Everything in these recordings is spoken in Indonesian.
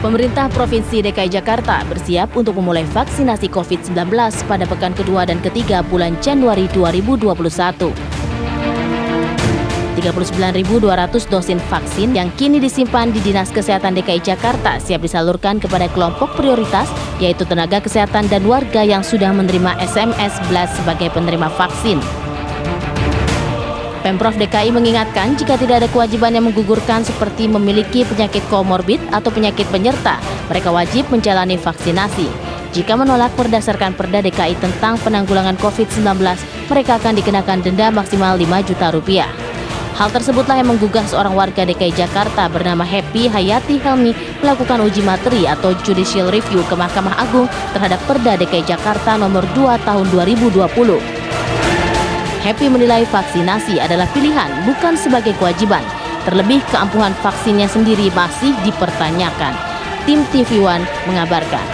Pemerintah Provinsi DKI Jakarta bersiap untuk memulai vaksinasi COVID-19 pada pekan kedua dan ketiga bulan Januari 2021. 39.200 dosis vaksin yang kini disimpan di Dinas Kesehatan DKI Jakarta siap disalurkan kepada kelompok prioritas, yaitu tenaga kesehatan dan warga yang sudah menerima SMS BLAS sebagai penerima vaksin. Pemprov DKI mengingatkan jika tidak ada kewajiban yang menggugurkan seperti memiliki penyakit komorbid atau penyakit penyerta, mereka wajib menjalani vaksinasi. Jika menolak berdasarkan Perda DKI tentang penanggulangan COVID-19, mereka akan dikenakan denda maksimal 5 juta rupiah. Hal tersebutlah yang menggugah seorang warga DKI Jakarta bernama Happy Hayati Helmi melakukan uji materi atau judicial review ke Mahkamah Agung terhadap Perda DKI Jakarta nomor 2 tahun 2020. Happy menilai vaksinasi adalah pilihan, bukan sebagai kewajiban. Terlebih keampuhan vaksinnya sendiri masih dipertanyakan. Tim TV One mengabarkan.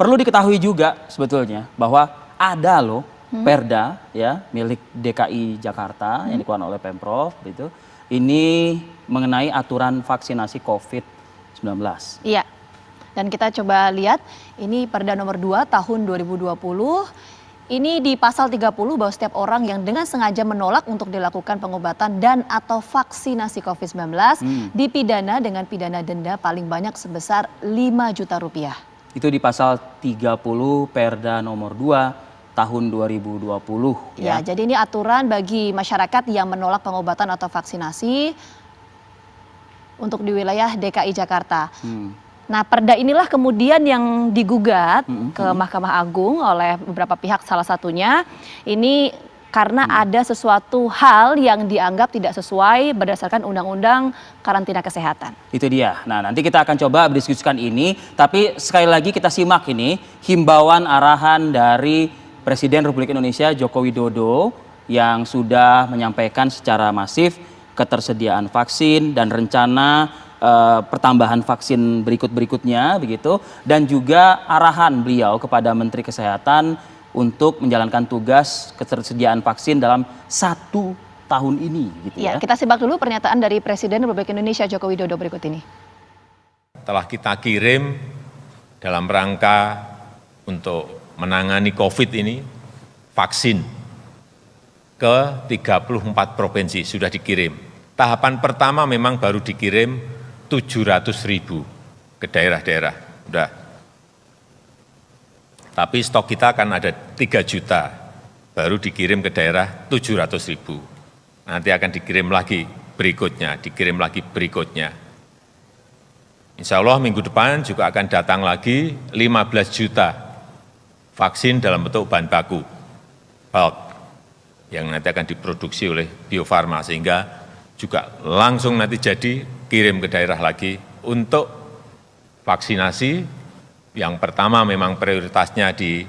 Perlu diketahui juga sebetulnya bahwa ada loh Perda ya milik DKI Jakarta yang dikeluarkan oleh Pemprov gitu. Ini mengenai aturan vaksinasi COVID-19. Iya. Dan kita coba lihat, ini Perda nomor 2 tahun 2020, ini di pasal 30 bahwa setiap orang yang dengan sengaja menolak untuk dilakukan pengobatan dan atau vaksinasi COVID-19 dipidana dengan pidana denda paling banyak sebesar 5 juta rupiah. Itu di pasal 30 Perda nomor 2 tahun 2020. Ya, jadi ini aturan bagi masyarakat yang menolak pengobatan atau vaksinasi untuk di wilayah DKI Jakarta. Nah, Perda inilah kemudian yang digugat ke Mahkamah Agung oleh beberapa pihak, salah satunya ini karena ada sesuatu hal yang dianggap tidak sesuai berdasarkan Undang-Undang Karantina Kesehatan. Itu dia. Nah, nanti kita akan coba berdiskusikan ini, tapi sekali lagi kita simak ini himbauan arahan dari Presiden Republik Indonesia Joko Widodo yang sudah menyampaikan secara masif ketersediaan vaksin dan rencana pertambahan vaksin berikutnya begitu, dan juga arahan beliau kepada Menteri Kesehatan untuk menjalankan tugas ketersediaan vaksin dalam 1 tahun ini gitu ya. Kita simak dulu pernyataan dari Presiden Republik Indonesia Joko Widodo berikut ini. Telah kita kirim dalam rangka untuk menangani COVID ini vaksin ke 34 provinsi sudah dikirim. Tahapan pertama memang baru dikirim 700.000 ke daerah-daerah, udah. Tapi stok kita akan ada 3 juta, baru dikirim ke daerah 700.000. Nanti akan dikirim lagi berikutnya. Insya Allah minggu depan juga akan datang lagi 15 juta vaksin dalam bentuk bahan baku, bulk, yang nanti akan diproduksi oleh Bio Farma, sehingga juga langsung nanti jadi kirim ke daerah lagi untuk vaksinasi. Yang pertama memang prioritasnya di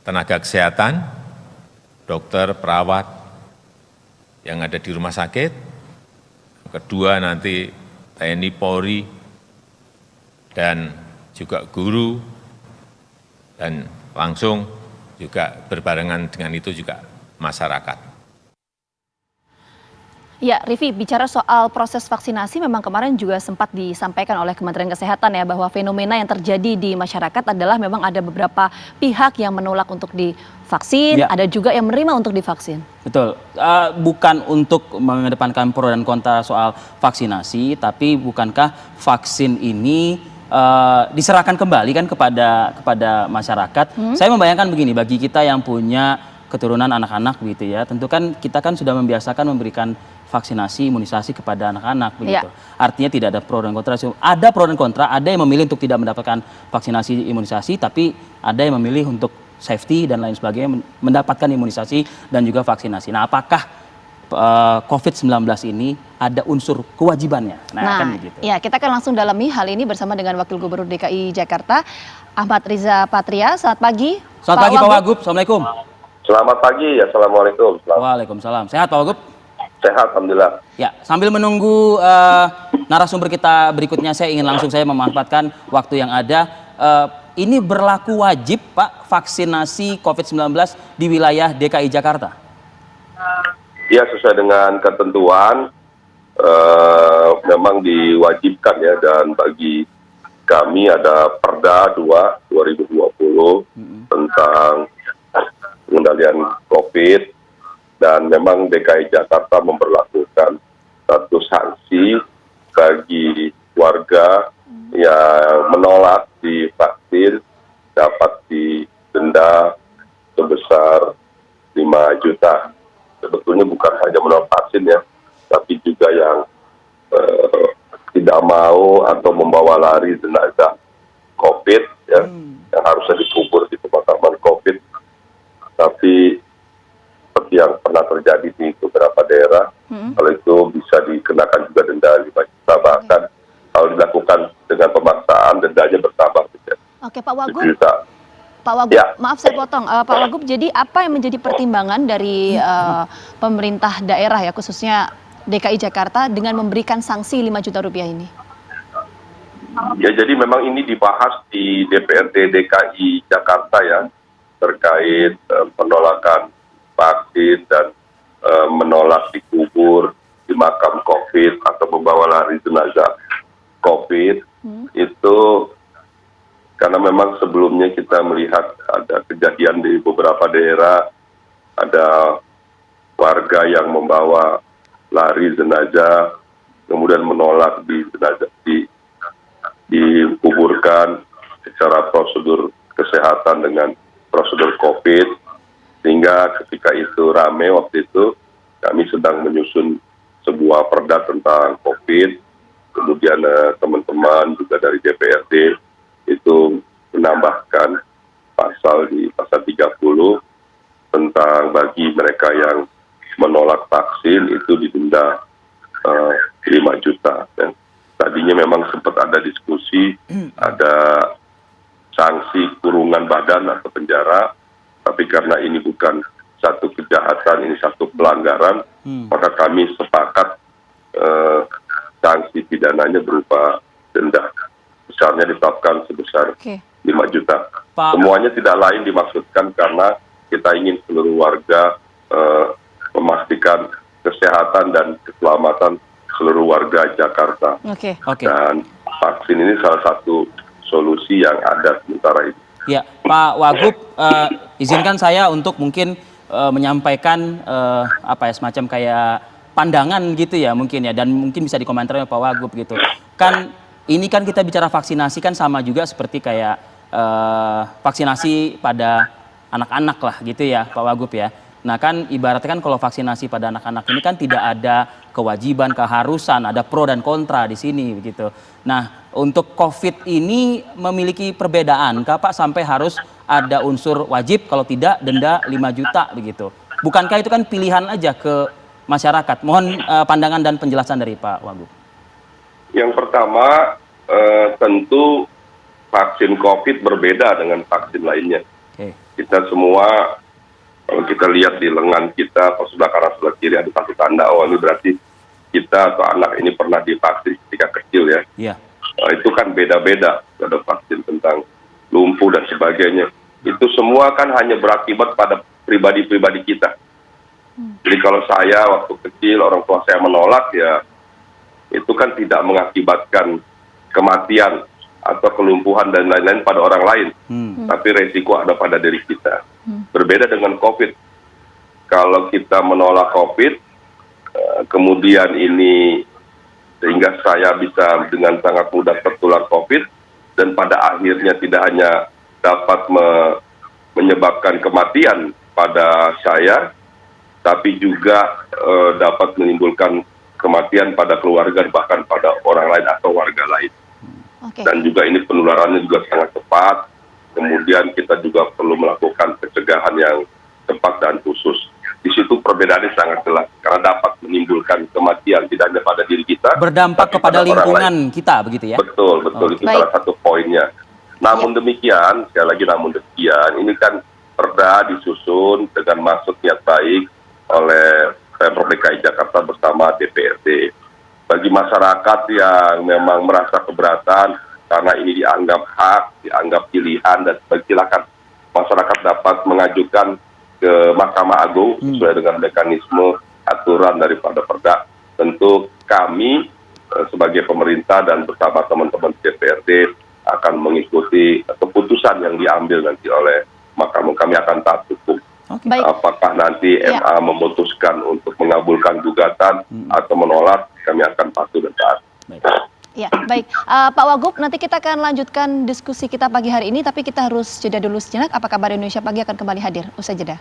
tenaga kesehatan, dokter, perawat yang ada di rumah sakit. Kedua nanti TNI, Polri, dan juga guru, dan langsung juga berbarengan dengan itu juga masyarakat. Ya, Rivi, bicara soal proses vaksinasi memang kemarin juga sempat disampaikan oleh Kementerian Kesehatan ya bahwa fenomena yang terjadi di masyarakat adalah memang ada beberapa pihak yang menolak untuk divaksin, ada juga yang menerima untuk divaksin. Betul, bukan untuk mengedepankan pro dan kontra soal vaksinasi, tapi bukankah vaksin ini diserahkan kembali kan kepada masyarakat? Saya membayangkan begini, bagi kita yang punya keturunan anak-anak begitu ya, tentu kan kita kan sudah membiasakan memberikan vaksinasi, imunisasi kepada anak-anak begitu. Artinya tidak ada pro dan kontra. Ada pro dan kontra, ada yang memilih untuk tidak mendapatkan vaksinasi imunisasi, tapi ada yang memilih untuk safety dan lain sebagainya mendapatkan imunisasi dan juga vaksinasi. Nah, apakah COVID-19 ini ada unsur kewajibannya? Nah, kan begitu. Ya, kita akan langsung dalami hal ini bersama dengan Wakil Gubernur DKI Jakarta, Ahmad Riza Patria. Selamat pagi. Selamat pagi Pak Wagub. Assalamualaikum. Selamat pagi, assalamualaikum. Waalaikumsalam. Sehat Pak Wagub? Sehat, alhamdulillah. Ya, sambil menunggu narasumber kita berikutnya, saya ingin langsung memanfaatkan waktu yang ada. Ini berlaku wajib Pak vaksinasi COVID-19 di wilayah DKI Jakarta? Ya, sesuai dengan ketentuan memang diwajibkan ya, dan bagi kami ada Perda 2 2020 tentang pengendalian COVID, dan memang DKI Jakarta memberlakukan satu sanksi bagi warga yang menolak divaksin dapat didenda sebesar 5 juta. Sebetulnya bukan hanya menolak vaksin ya, tapi juga yang tidak mau atau membawa lari jenazah COVID ya, yang harusnya dikubur di pemakaman COVID. Tapi seperti yang pernah terjadi di beberapa daerah, kalau itu bisa dikenakan juga denda 5 juta, bahkan kalau dilakukan dengan pemaksaan dendanya bertambah. Oke, Pak Wagub. Pak Wagub, Ya. maaf saya potong. Pak Wagub, jadi apa yang menjadi pertimbangan dari pemerintah daerah ya, khususnya DKI Jakarta dengan memberikan sanksi 5 juta rupiah ini? Ya, jadi memang ini dibahas di DPRD DKI Jakarta ya, terkait penolakan vaksin dan menolak dikubur di makam COVID atau membawa lari jenazah COVID. Itu karena memang sebelumnya kita melihat ada kejadian di beberapa daerah, ada warga yang membawa lari jenazah, kemudian menolak dikuburkan secara prosedur kesehatan dengan prosedur COVID, sehingga ketika itu rame waktu itu, kami sedang menyusun sebuah perda tentang COVID, kemudian teman-teman juga dari DPRD itu menambahkan pasal di pasal 30 tentang bagi mereka yang menolak vaksin itu didenda 5 juta. Ya. Tadinya memang sempat ada diskusi, ada sanksi kurungan badan atau penjara, tapi karena ini bukan satu kejahatan, ini satu pelanggaran, maka kami sepakat sanksi pidananya berupa denda. Besarnya ditetapkan sebesar 5 juta. Pak. Semuanya tidak lain dimaksudkan karena kita ingin seluruh warga memastikan kesehatan dan keselamatan seluruh warga Jakarta. Oke. Dan vaksin ini salah satu solusi yang ada sementara ini. Ya, Pak Wagub, izinkan saya untuk mungkin menyampaikan semacam kayak pandangan gitu ya mungkin ya, dan mungkin bisa dikomentari oleh Pak Wagub gitu. Kan ini kan kita bicara vaksinasi kan sama juga seperti kayak vaksinasi pada anak-anak lah gitu ya Pak Wagub ya. Nah kan ibaratnya kan kalau vaksinasi pada anak-anak ini kan tidak ada kewajiban, keharusan, ada pro dan kontra di sini begitu. Nah untuk COVID ini memiliki perbedaan, Pak, sampai harus ada unsur wajib, kalau tidak denda 5 juta begitu. Bukankah itu kan pilihan aja ke masyarakat? Mohon pandangan dan penjelasan dari Pak Wagub. Yang pertama, tentu vaksin COVID berbeda dengan vaksin lainnya. Kita semua, kalau kita lihat di lengan kita, atau sebelah kanan sebelah kiri ada satu tanda, oh ini berarti kita atau anak ini pernah divaksin ketika kecil ya. Iya. Itu kan beda-beda, ada vaksin tentang lumpuh dan sebagainya. Itu semua kan hanya berakibat pada pribadi-pribadi kita. Jadi kalau saya waktu kecil, orang tua saya menolak ya, itu kan tidak mengakibatkan kematian atau kelumpuhan dan lain-lain pada orang lain. Tapi resiko ada pada diri kita. Berbeda dengan COVID. Kalau kita menolak COVID, kemudian ini sehingga saya bisa dengan sangat mudah tertular COVID, dan pada akhirnya tidak hanya dapat menyebabkan kematian pada saya, tapi juga dapat menimbulkan kematian pada keluarga, bahkan pada orang lain atau warga lain. Dan juga ini penularannya juga sangat cepat. Kemudian kita juga perlu melakukan pencegahan yang cepat dan khusus. Di situ perbedaannya sangat jelas, karena dapat menimbulkan kematian tidak hanya pada diri kita, berdampak kepada lingkungan kita begitu ya. Betul, itu salah satu poinnya. Namun demikian, sekali lagi namun demikian, ini kan perda disusun dengan maksud niat baik oleh Pemprov DKI Jakarta bersama DPRD. Bagi masyarakat yang memang merasa keberatan karena ini dianggap hak, dianggap pilihan, dan silakan masyarakat dapat mengajukan ke Mahkamah Agung sesuai dengan mekanisme aturan daripada perda. tentu kami sebagai pemerintah dan bersama teman-teman DPRD akan mengikuti keputusan yang diambil nanti oleh Mahkamah. Kami akan taat hukum. Baik. Apakah nanti MA memutuskan untuk mengabulkan gugatan atau menolak, kami akan patuh dan taat. Ya, baik. Pak Wagub, nanti kita akan lanjutkan diskusi kita pagi hari ini, tapi kita harus jeda dulu sejenak. Apa kabar Indonesia Pagi akan kembali hadir usai jeda.